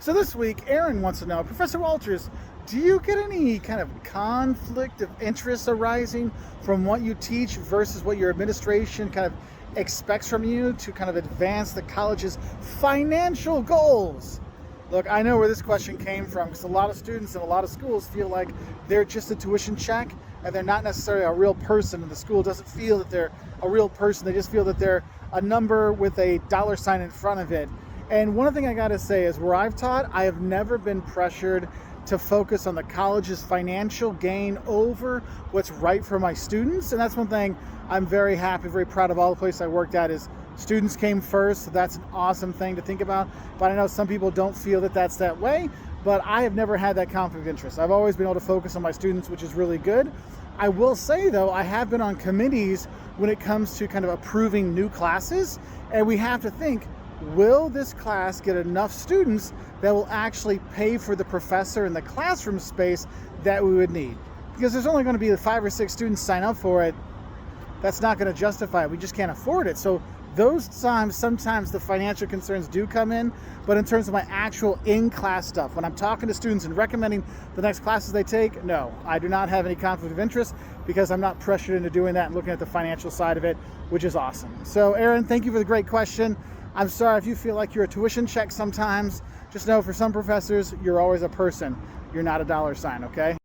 So this week, Aaron wants to know, Professor Wolters, do you get any kind of conflict of interest arising from what you teach versus what your administration kind of expects from you to kind of advance the college's financial goals? Look, I know where this question came from because a lot of students in a lot of schools feel like they're just a tuition check and they're not necessarily a real person, and the school doesn't feel that they're a real person. They just feel that they're a number with a dollar sign in front of it. And one thing I gotta say is where I've taught, I have never been pressured to focus on the college's financial gain over what's right for my students. And that's one thing I'm very happy, very proud of all the places I worked at is students came first. So that's an awesome thing to think about. But I know some people don't feel that that's that way, but I have never had that conflict of interest. I've always been able to focus on my students, which is really good. I will say though, I have been on committees when it comes to kind of approving new classes, and we have to think, will this class get enough students that will actually pay for the professor and the classroom space that we would need? Because there's only going to be 5 or 6 students sign up for it. That's not going to justify it. We just can't afford it. So those times, sometimes the financial concerns do come in, but in terms of my actual in-class stuff, when I'm talking to students and recommending the next classes they take, no, I do not have any conflict of interest because I'm not pressured into doing that and looking at the financial side of it, which is awesome. So Aaron, thank you for the great question. I'm sorry if you feel like you're a tuition check sometimes. Just know for some professors, you're always a person. You're not a dollar sign, okay?